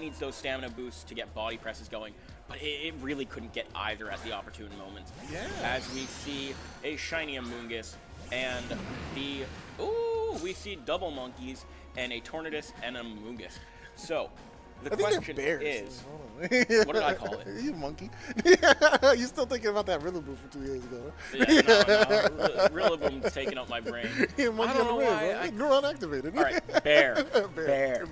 needs those stamina boosts to get body presses going, but it really couldn't get either at the opportune moments. Yeah. As we see a shiny Amoonguss and we see double monkeys and a Tornadus and an Amoonguss. So, the question is, what did I call it? You monkey. You're still thinking about that Rillaboom from 2 years ago. Yeah, no. Rillaboom's taking up my brain. Yeah, monkey I don't know why. Neuron activated. All right, bear. Bear.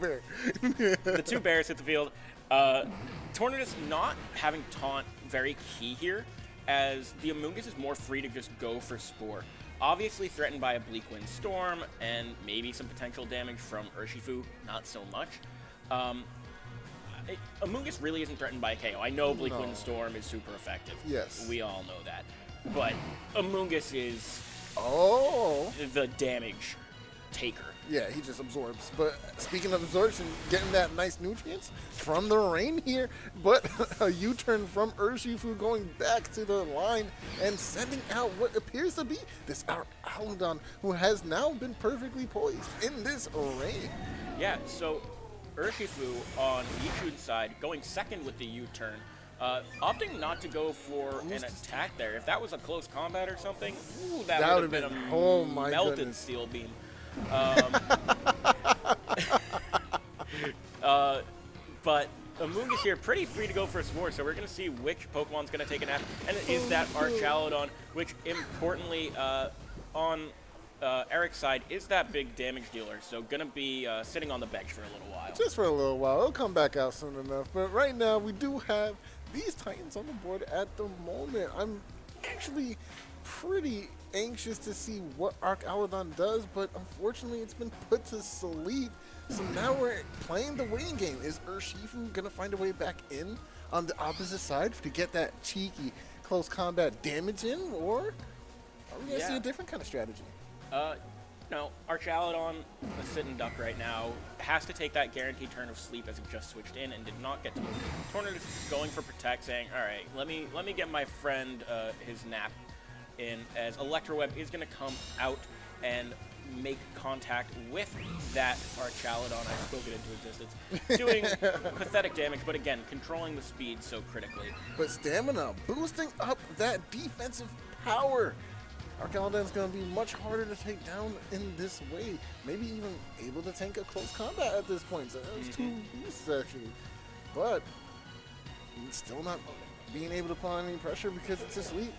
The two bears hit the field. Tornadus not having taunt very key here, as the Amoonguss is more free to just go for Spore. Obviously threatened by a Bleak Wind Storm and maybe some potential damage from Urshifu, not so much. Amoonguss really isn't threatened by a KO. I know Bleak Wind Storm is super effective. Yes. We all know that. But Amoonguss is the damage taker. Yeah, he just absorbs. But speaking of absorption, getting that nice nutrients from the rain here, but a U-turn from Urshifu going back to the line and sending out what appears to be this Aludon, who has now been perfectly poised in this rain. Yeah, so Urshifu on Yichun's side going second with the U-turn, opting not to go for an attack there. If that was a close combat or something, that would have been a melted steel beam. But Amoonguss here pretty free to go for a Spore, so we're going to see which Pokemon's going to take a nap, and it is that Archaludon, which importantly on Eric's side is that big damage dealer, so going to be sitting on the bench for a little while. Just for a little while. It'll come back out soon enough, but right now we do have these Titans on the board at the moment. I'm actually pretty anxious to see what Archaludon does, but unfortunately it's been put to sleep. So now we're playing the waiting game. Is Urshifu going to find a way back in on the opposite side to get that cheeky close combat damage in, or are we going to see a different kind of strategy? No, Archaludon, a sitting duck right now, has to take that guaranteed turn of sleep as it just switched in and did not get to move. Tornadus is going for Protect, saying, all right, let me get my friend his nap in, as Electro Web is going to come out and make contact with that Archaludon. I spoke it into existence, doing pathetic damage, but again, controlling the speed so critically. But stamina, boosting up that defensive power. Archaludon's going to be much harder to take down in this way. Maybe even able to tank a close combat at this point. So that was 2 boosts, actually. But still not being able to put on any pressure because it's asleep.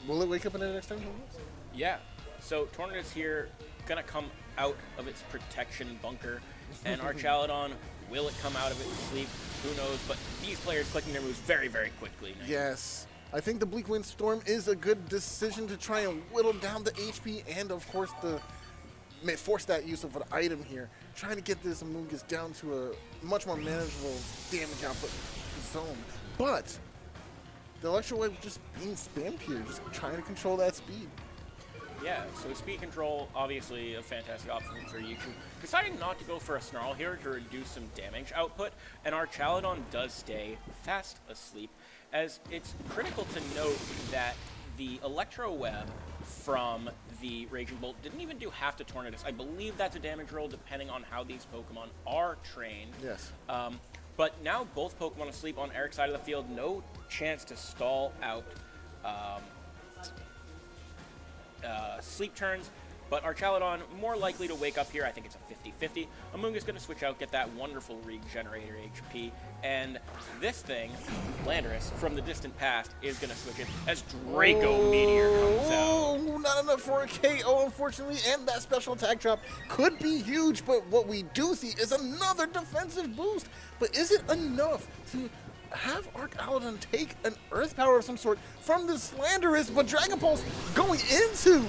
Will it wake up in the next 10 minutes? Yeah. So Tornadus here going to come out of its protection bunker. And Archaludon, will it come out of its sleep? Who knows? But these players clicking their moves very, very quickly now. Yes. I think the Bleak Wind Storm is a good decision to try and whittle down the HP and, of course, force that use of an item here. Trying to get this Amoonguss down to a much more manageable damage output zone. But the Electro Wave just being spammed here, just trying to control that speed. Yeah, so speed control, obviously a fantastic option for Yichun. Deciding not to go for a Snarl here to reduce some damage output, and Archaludon does stay fast asleep, as it's critical to note that the Electro Web from the Raging Bolt didn't even do half to Tornadus. I believe that's a damage roll depending on how these Pokemon are trained. Yes. But now both Pokemon asleep on Eric's side of the field, no chance to stall out sleep turns, but Archaludon more likely to wake up here. I think it's a 50-50. Amoonguss going to switch out, get that wonderful Regenerator HP, and this thing, Landorus, from the distant past, is going to switch in as Draco Meteor comes out. Not enough for a KO, unfortunately, and that special attack drop could be huge, but what we do see is another defensive boost. But is it enough to have Archaludon take an Earth Power of some sort from this Landorus, but Dragon Pulse going into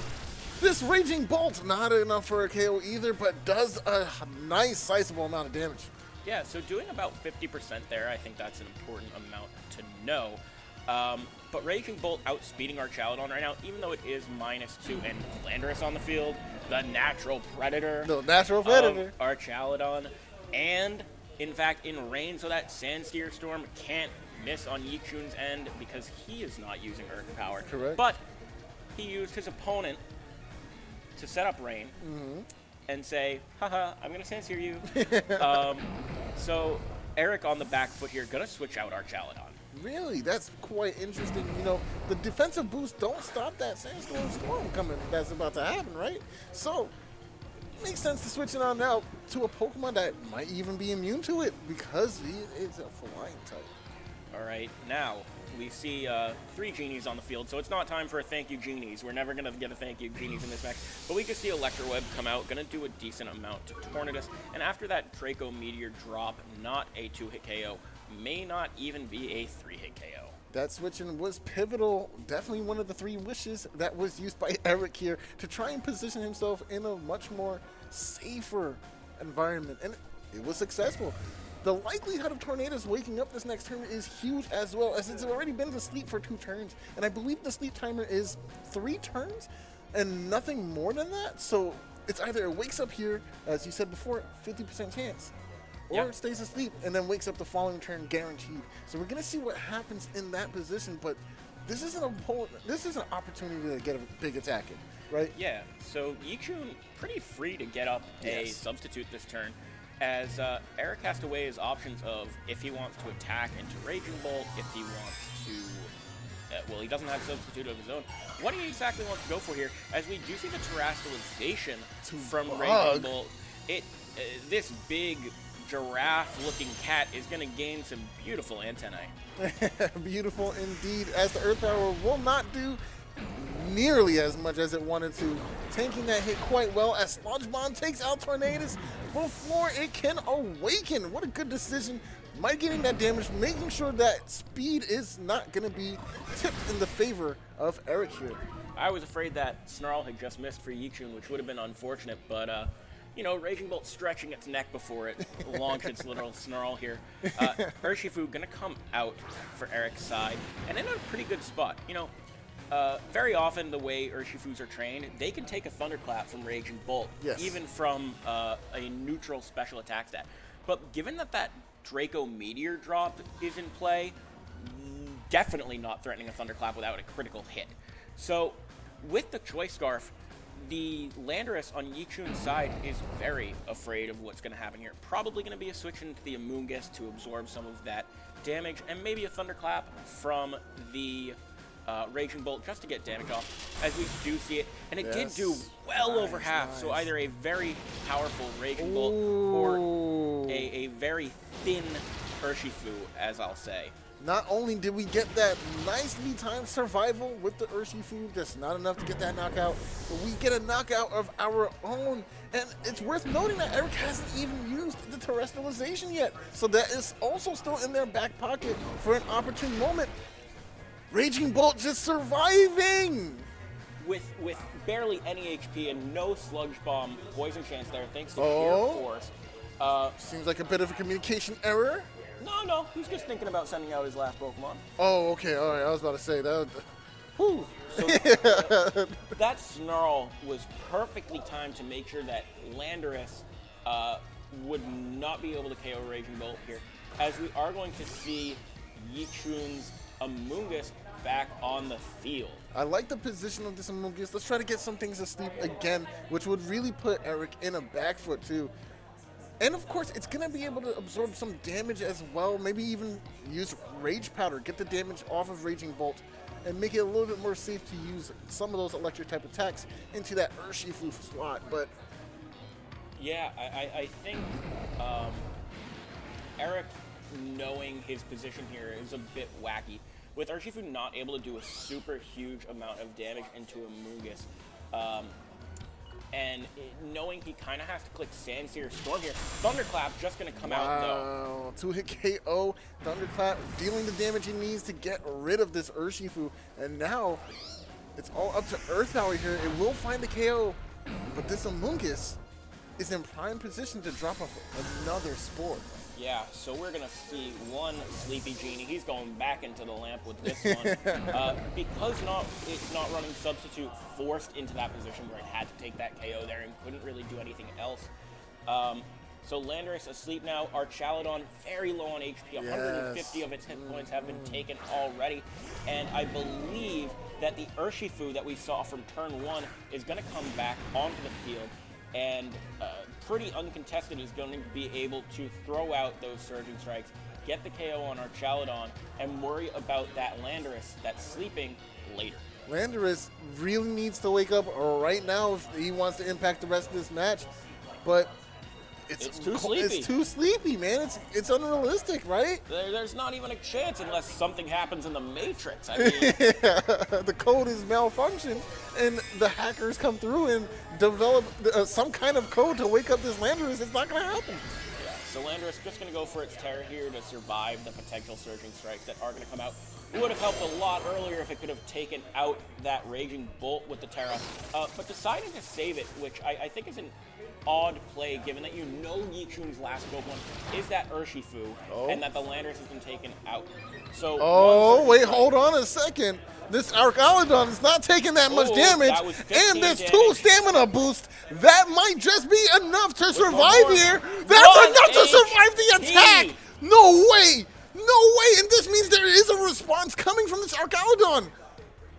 this Raging Bolt? Not enough for a KO either, but does a nice sizable amount of damage. Yeah, so doing about 50% there, I think that's an important amount to know. But Raging Bolt outspeeding Archaludon right now, even though it is -2 and Landorus on the field, the natural predator. The natural predator. Archaludon, and in fact, in rain, so that Sandsteer Storm can't miss on Yichun's end because he is not using Earth Power. Correct. But he used his opponent to set up rain and say, haha, I'm going to Sandsteer you. So Erik on the back foot here, gonna switch out Archaladon. Really, that's quite interesting. You know, the defensive boosts don't stop that Sandstorm Storm coming that's about to happen, right? So, makes sense to switch it on now to a Pokemon that might even be immune to it because he is a flying type. All right, now we see 3 Genies on the field, so it's not time for a thank you Genies. We're never going to get a thank you Genies in this match, but we can see Electroweb come out, going to do a decent amount to Tornadus, and after that Draco Meteor drop, not a 2-hit KO, may not even be a 3-hit KO. That switching was pivotal, definitely one of the 3 wishes that was used by Erik here to try and position himself in a much more safer environment, and it was successful. The likelihood of Tornadus waking up this next turn is huge as well, as it's already been to sleep for 2 turns, and I believe the sleep timer is 3 turns and nothing more than that, so it's either it wakes up here, as you said before, 50% chance, or it stays asleep and then wakes up the following turn guaranteed. So we're going to see what happens in that position, but this is an opportunity to get a big attack in, right? Yeah, so Yichun pretty free to get up a substitute this turn, as Erik has to weigh his options of if he wants to attack into Raging Bolt, if he wants to, well, he doesn't have a substitute of his own. What do you exactly want to go for here? As we do see the Terastallization from Raging Bolt, this big giraffe-looking cat is going to gain some beautiful antennae. Beautiful indeed, as the Earth Power will not do nearly as much as it wanted to, tanking that hit quite well as Sludge Bomb takes out Tornadus before it can awaken. What a good decision. Mitigating that damage, making sure that speed is not going to be tipped in the favor of Erik here. I was afraid that Snarl had just missed for Yichun, which would have been unfortunate, but you know, Raging Bolt stretching its neck before it launched its little Snarl here. Urshifu gonna come out for Erik's side, and in a pretty good spot. You know, very often the way Urshifus are trained, they can take a Thunderclap from Raging Bolt, even from a neutral special attack stat. But given that that Draco Meteor drop is in play, definitely not threatening a Thunderclap without a critical hit. So with the Choice Scarf, the Landorus on Yichun's side is very afraid of what's going to happen here. Probably going to be a switch into the Amoonguss to absorb some of that damage, and maybe a Thunderclap from the Raging Bolt just to get damage off, as we do see it. And it did do well over half, so either a very powerful Raging Bolt or a very thin Urshifu, as I'll say. Not only did we get that nicely timed survival with the Urshifu, that's not enough to get that knockout, but we get a knockout of our own. And it's worth noting that Erik hasn't even used the Terastallization yet, so that is also still in their back pocket for an opportune moment. Raging Bolt just surviving! With barely any HP and no Sludge Bomb poison chance there, thanks to sheer force. Seems like a bit of a communication error. No, he's just thinking about sending out his last Pokemon. Oh, okay, all right. I was about to say that. Whew. So that Snarl was perfectly timed to make sure that Landorus would not be able to KO Raging Bolt here, as we are going to see Yichun's Amoonguss back on the field. I like the position of this Amoonguss. Let's try to get some things asleep again, which would really put Erik in a back foot too. And of course, it's going to be able to absorb some damage as well. Maybe even use Rage Powder, get the damage off of Raging Bolt, and make it a little bit more safe to use some of those electric type attacks into that Urshifu slot. But yeah, I think Erik, knowing his position here, is a bit wacky. With Urshifu not able to do a super huge amount of damage into Amoonguss, and knowing he kind of has to click Sandsear Storm here, Thunderclap just going to come out though. 2-hit KO, Thunderclap dealing the damage he needs to get rid of this Urshifu, and now it's all up to Earth Power here. It will find the KO, but this Amoonguss is in prime position to drop off another Spore. Yeah, so we're going to see one Sleepy Genie. He's going back into the lamp with this one. Because it's not running Substitute, forced into that position where it had to take that KO there and couldn't really do anything else. So Landorus asleep now. Archaladon very low on HP. 150 of its hit points have been taken already. And I believe that the Urshifu that we saw from turn 1 is going to come back onto the field. and pretty uncontested is going to be able to throw out those Surging Strikes, get the KO on Archaludon, and worry about that Landorus that's sleeping later. Landorus really needs to wake up right now if he wants to impact the rest of this match, but it's too sleepy. It's too sleepy, man. It's unrealistic, right? There's not even a chance unless something happens in the Matrix. I mean, the code is malfunctioned, and the hackers come through and develop some kind of code to wake up this Landorus. It's not going to happen. Yeah, so Landorus just going to go for its Terra here to survive the potential Surging Strikes that are going to come out. It would have helped a lot earlier if it could have taken out that Raging Bolt with the Terra, but deciding to save it, which I think is an odd play given that you know Yichun's last Pokemon is that Urshifu, and that the Landorus has been taken out. So wait, hold on a second. This Archaludon is not taking that much damage, and there's 2 stamina boosts. That might just be enough to survive here. That's enough to survive the attack. No way. No way, and this means there is a response coming from this Archaludon.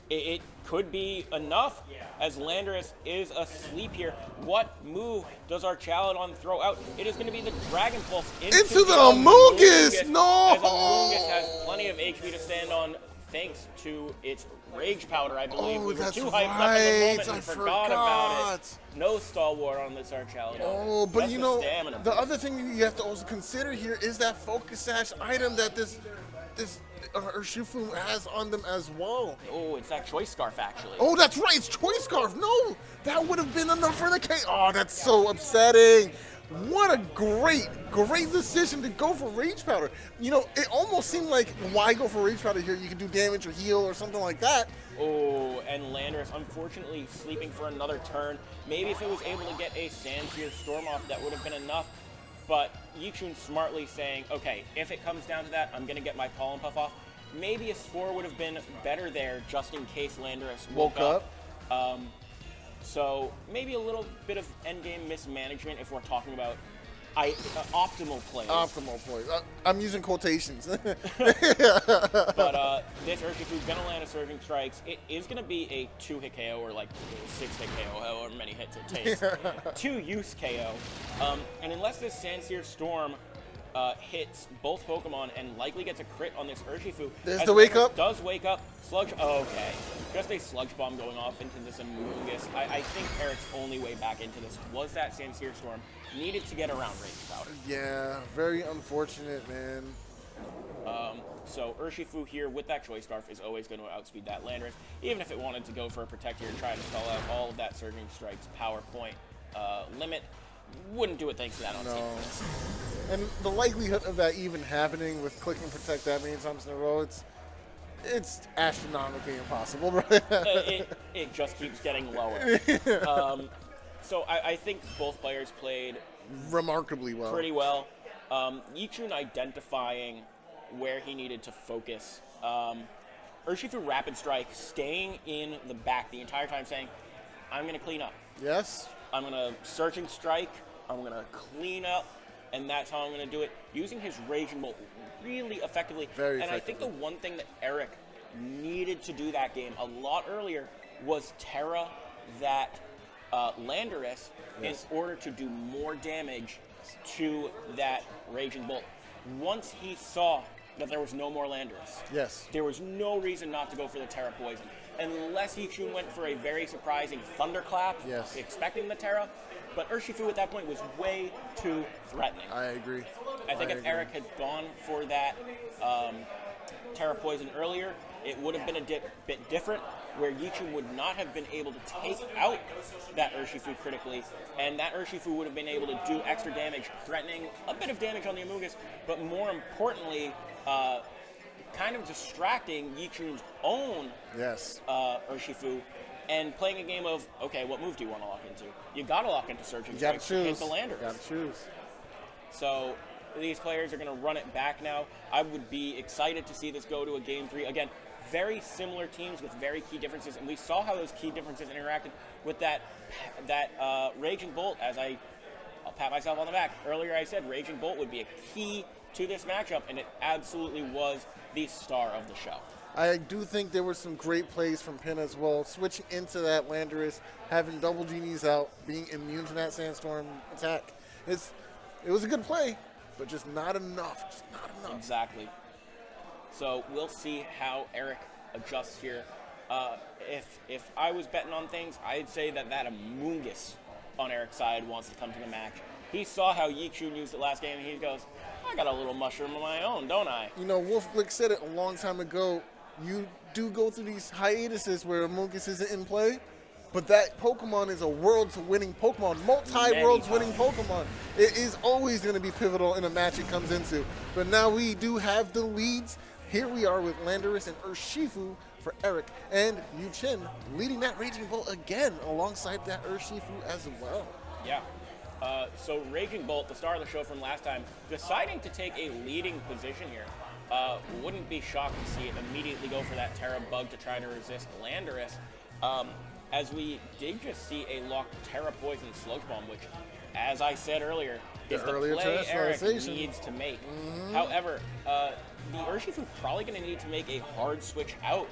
It could be enough, as Landorus is asleep here. What move does Archaludon throw out? It is going to be the Dragon Pulse into the Amoonguss. No! As Amoonguss has plenty of HP to stand on thanks to its Rage Powder, I believe. We were too hyped up in the moment and forgot about it. No Stalwart on this Archaludon. Oh, but just you know, the other thing you have to also consider here is that Focus Sash item that this Urshifu has on them as well. Oh, it's that Choice Scarf, actually. Oh, that's right, it's Choice Scarf. No, that would have been enough for the K. Oh, that's so upsetting. What a great decision to go for Rage Powder. You know, it almost seemed like, why go for Rage Powder here? You can do damage or heal or something like that. Oh, and Landorus, unfortunately, sleeping for another turn. Maybe if it was able to get a Sandsear Storm off, that would have been enough. But Yichun smartly saying, okay, if it comes down to that, I'm going to get my Pollen Puff off. Maybe a Spore would have been better there just in case Landorus woke up. So maybe a little bit of endgame mismanagement if we're talking about optimal plays. Optimal plays. I'm using quotations. But this Urshifu's going to land a Surging Strikes. It is going to be a 2-hit KO or like 6-hit KO, however many hits it takes. 2-use KO. And unless this Sandsear Storm hits both Pokemon and likely gets a crit on this Urshifu. There's the wake up. Does wake up. Sludge. Oh, okay. Just a Sludge Bomb going off into this Amoonguss. I think Eric's only way back into this was that Sandsear Storm. Needed to get around Rage Powder. Yeah, very unfortunate, man. So Urshifu here with that Choice Scarf is always going to outspeed that Landorus. Even if it wanted to go for a Protect here and try to stall out all of that Surging Strike's power point limit, wouldn't do it thanks to that on Team Fist. And the likelihood of that even happening with clicking Protect that many times in a row, it's astronomically impossible, right? It just keeps getting lower. So I think both players played remarkably well. Pretty well. Yichun identifying where he needed to focus. Urshifu Rapid Strike staying in the back the entire time saying, I'm going to clean up. Yes. I'm going to Searching Strike. I'm going to clean up. And that's how I'm going to do it. Using his Raging Bolt really effectively. Very and effectively. I think the one thing that Erik needed to do that game a lot earlier was Terra that Landorus in order to do more damage to that Raging Bolt. Once he saw that there was no more Landorus, there was no reason not to go for the Terra Poison. Unless Yichun went for a very surprising Thunderclap, expecting the Terra. But Urshifu at that point was way too threatening. I agree. I think if Erik had gone for that Terra Poison earlier, it would have been a bit different, where Yichun would not have been able to take out that Urshifu critically, and that Urshifu would have been able to do extra damage, threatening a bit of damage on the Amoonguss, but more importantly, kind of distracting Yichun's own Urshifu, and playing a game of, okay, what move do you want to lock into? You got to lock into Surging Strike to hit the Landorus. You got to choose. So these players are going to run it back now. I would be excited to see this go to a Game 3. Again, very similar teams with very key differences, and we saw how those key differences interacted with that Raging Bolt. I'll pat myself on the back. Earlier I said Raging Bolt would be a key to this matchup, and it absolutely was the star of the show. I do think there were some great plays from Pin as well, switching into that Landorus, having double genies out, being immune to that Sandstorm attack. It was a good play, but just not enough. Just not enough. Exactly. So we'll see how Erik adjusts here. If I was betting on things, I'd say that Amoongus on Erik's side wants to come to the match. He saw how Yichun used it last game, and he goes, I got a little mushroom of my own, don't I? You know, Wolf Glick said it a long time ago. You do go through these hiatuses where Amoongus isn't in play, but that Pokemon is a worlds-winning Pokemon, multi-worlds-winning Pokemon. It is always going to be pivotal in a match it comes into. But now we do have the leads. Here we are with Landorus and Urshifu for Erik, and Yichun leading that Raging Bolt again alongside that Urshifu as well. Yeah. So Raging Bolt, the star of the show from last time, deciding to take a leading position here. Wouldn't be shocked to see it immediately go for that Terra Bug to try to resist Landorus. As we did just see a locked Terra Poison Sludge Bomb, which, as I said earlier, is the play Erik needs to make. However, the Urshifu probably going to need to make a hard switch out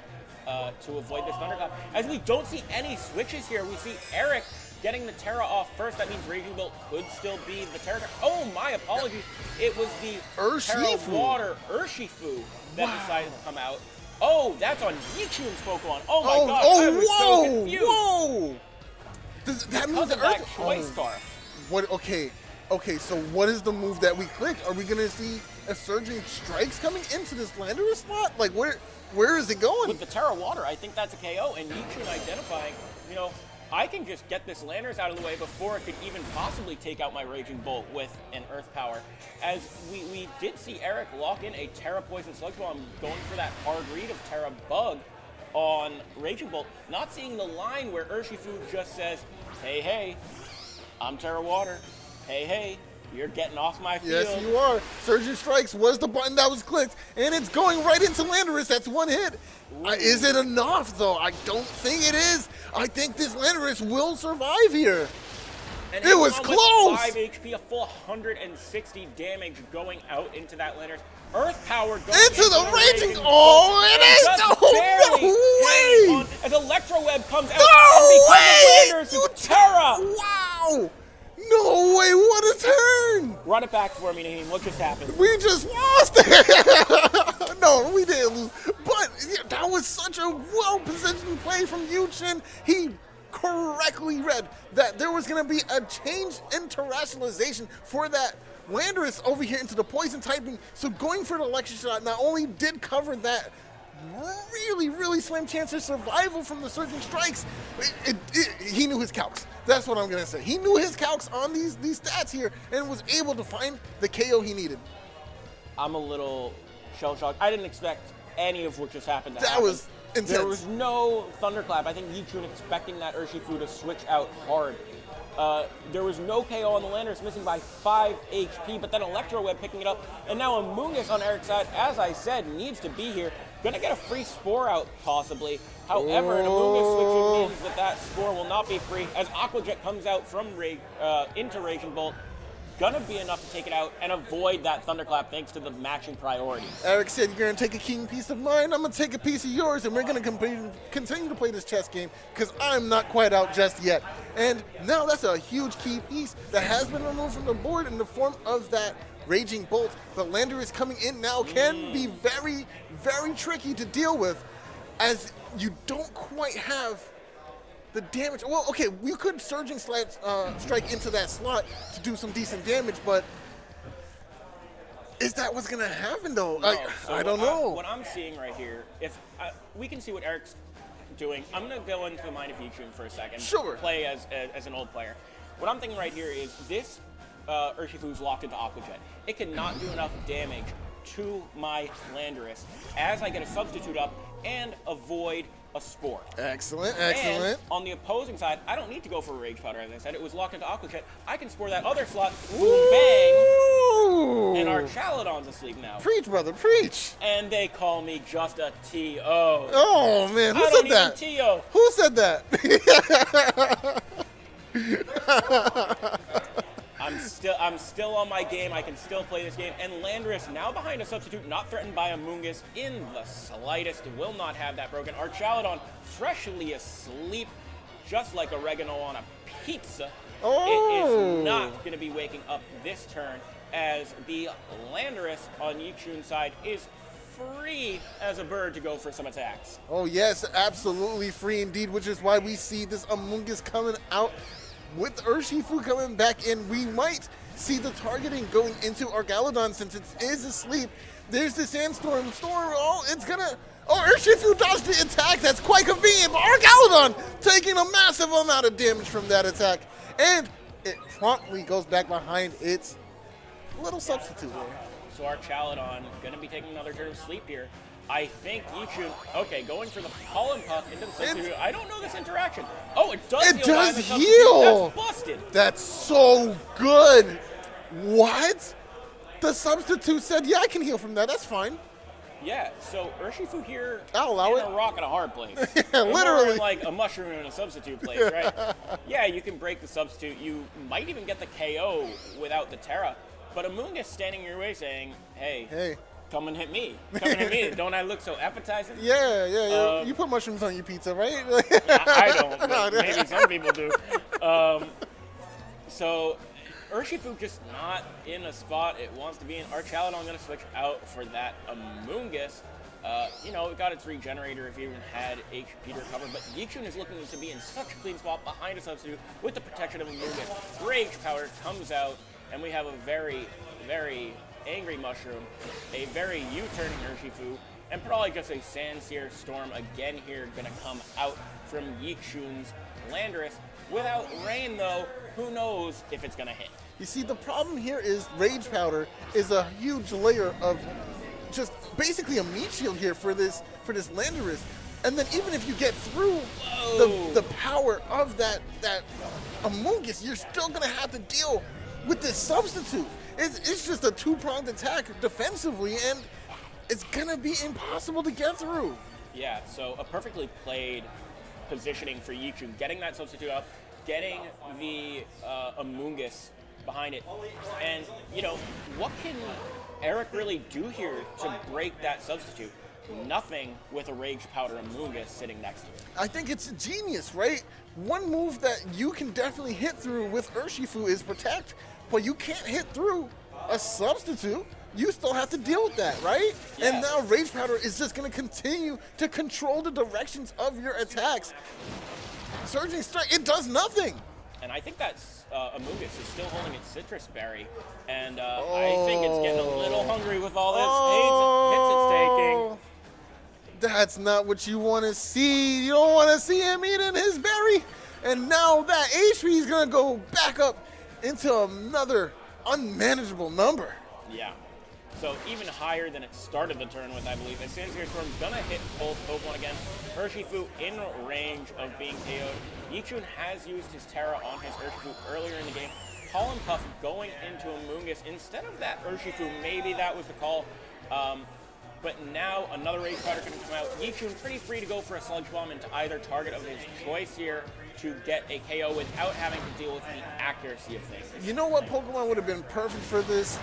to avoid this Thunderclap. As we don't see any switches here, we see Erik getting the Terra off first. That means Raging Bolt could still be the Terra. Oh, my apologies. It was the Terra Water Urshifu that decided to come out. Oh, that's on Yichun's Pokemon. Oh, my God. I was so confused. Whoa! That means the Earth Choice Scarf. What? Okay, so what is the move that we clicked? Are we going to see a Surging Strikes coming into this Landorus slot? Like, where is it going? With the Terra Water, I think that's a KO, and Yichun identifying, I can just get this Landorus out of the way before it could even possibly take out my Raging Bolt with an Earth Power. As we did see Erik lock in a Terra Poison Sludge Bomb, going for that hard read of Terra Bug on Raging Bolt, not seeing the line where Urshifu just says, hey, I'm Terra Water. Hey, you're getting off my field. Yes, you are. Surging Strikes was the button that was clicked, and it's going right into Landorus. That's one hit. Is it enough, though? I don't think it is. I think this Landorus will survive here. And it was close. 5 HP, a full 160 damage going out into that Landorus. Earth Power going into the Raging. Oh, it is. No way. As Electro Web comes out. No way. Landorus Terra. Wow. No way, what a turn! Run it back for me, Naheem. What just happened? We just lost it! No, we didn't lose. But that was such a well-positioned play from Yichun. He correctly read that there was going to be a change in terrestrialization for that Landorus over here into the poison typing. So going for the Electric Shot not only did cover that really slim chance of survival from the Surging Strikes, he knew his calcs. That's what I'm going to say. He knew his calcs on these stats here and was able to find the KO he needed. I'm a little shell-shocked. I didn't expect any of what just happened to happen. That was intense. There was no Thunderclap. I think Yichun expecting that Urshifu to switch out hard. There was no KO on the Landorus, missing by 5 HP, but then Electro Web picking it up. And now Amoongus on Erik's side, as I said, needs to be here. Gonna get a free Spore out, possibly. However, an Amoongus switch means that Spore will not be free, as Aqua Jet comes out from into Raging Bolt. Gonna be enough to take it out and avoid that Thunderclap thanks to the matching priorities. Erik said, you're gonna take a keen piece of mine, I'm gonna take a piece of yours, and we're gonna continue to play this chess game, because I'm not quite out just yet. And now that's a huge key piece that has been removed from the board in the form of that Raging Bolt. But Landorus coming in now can be very tricky to deal with, as you don't quite have the damage. Well, okay, we could Surging Strike into that slot to do some decent damage, but is that what's going to happen, though? No. I don't know. What I'm seeing right here, if we can see what Erik's doing, I'm going to go into the mind of Yichun for a second. Sure. Play as an old player. What I'm thinking right here is this Urshifu's locked into Aqua Jet. It cannot do enough damage to my Landorus as I get a substitute up and avoid a Spore. Excellent. And on the opposing side, I don't need to go for a Rage Powder, as I said. It was locked into Aqua Jet. I can Spore that other slot, boom, bang, and our Chaladon's asleep now. Preach, brother, preach. And they call me just a T.O. Oh, man, who said that? T.O. Who said that? I'm still on my game. I can still play this game. And Landorus now behind a substitute, not threatened by Amoonguss in the slightest. Will not have that broken. Archaludon freshly asleep, just like oregano on a pizza. Oh. It is not going to be waking up this turn, as the Landorus on Yichun's side is free as a bird to go for some attacks. Oh yes, absolutely free indeed, which is why we see this Amoonguss coming out with Urshifu coming back in. We might see the targeting going into Archaludon since it is asleep. There's the Sandstorm. Urshifu dodged the attack. That's quite convenient, but Archaludon taking a massive amount of damage from that attack. And it promptly goes back behind its little substitute there. So Archaludon going to be taking another turn of sleep here. I think Yichun, okay, going for the Pollen Puff into the substitute. I don't know this interaction. Oh, it does heal. It does the heal. That's busted. That's so good. What? The substitute said, yeah, I can heal from that. That's fine. Yeah, so Urshifu here I'll allow in it. a rock and a hard place. Yeah, literally. More like a mushroom in a substitute place, right? Yeah, you can break the substitute. You might even get the KO without the Terra. But Amoonguss standing in your way saying, hey, come and hit me. Come and hit me. Don't I look so appetizing? Yeah. You put mushrooms on your pizza, right? I don't, but maybe some people do. So Urshifu just not in a spot it wants to be in. Archaludon going to switch out for that Amoonguss. It got its regenerator if you even had HP to recover, but Yichun is looking to be in such a clean spot behind a substitute with the protection of Amoonguss. Rage Powder comes out, and we have a very, very angry Mushroom, a very U-turning Urshifu, and probably just a Sandsear Storm again here going to come out from Yichun's Landorus. Without Rain, though, who knows if it's going to hit. You see, the problem here is Rage Powder is a huge layer of just basically a meat shield here for this Landorus. And then even if you get through the power of that Amoonguss, you're still going to have to deal with this substitute. It's just a two-pronged attack defensively, and it's going to be impossible to get through. Yeah, so a perfectly played positioning for Yichun, getting that substitute up, getting the Amoonguss behind it. And, what can Erik really do here to break that substitute? Nothing with a Rage Powder Amoonguss sitting next to it. I think it's genius, right? One move that you can definitely hit through with Urshifu is Protect, but you can't hit through a substitute. You still have to deal with that, right? Yeah. And now Rage Powder is just going to continue to control the directions of your attacks. Surging Strike, it does nothing. And I think that Amoonguss is still holding its Citrus Berry, and I think it's getting a little hungry with all this hits it's taking. That's not what you want to see. You don't want to see him eating his berry. And now that HP is going to go back up into another unmanageable number. Yeah. So even higher than it started the turn with, I believe. And Sandsear Storm gonna hit both Pokemon again. Urshifu in range of being KO'd. Yichun has used his Terra on his Urshifu earlier in the game. Pollen Puff going into Amoonguss instead of that Urshifu. Maybe that was the call. But now another Rage Powder going to come out. Yichun pretty free to go for a Sludge Bomb into either target of his choice here to get a KO without having to deal with the accuracy of things. You know what Pokemon would have been perfect for this?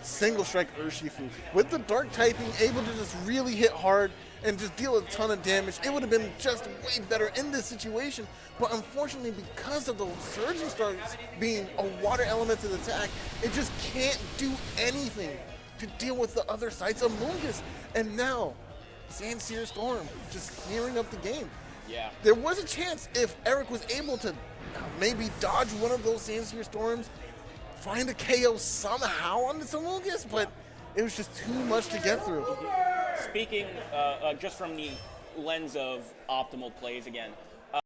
Single Strike Urshifu. With the Dark typing, able to just really hit hard and just deal a ton of damage. It would have been just way better in this situation. But unfortunately, because of the Surging Stars being a water element to the attack, it just can't do anything to deal with the other side's Amoonguss. And now, Sandsear Storm just clearing up the game. Yeah. There was a chance if Erik was able to maybe dodge one of those Sandsear Storms, find a KO somehow on this Amoonguss, but it was just too much to get through. Speaking just from the lens of optimal plays again,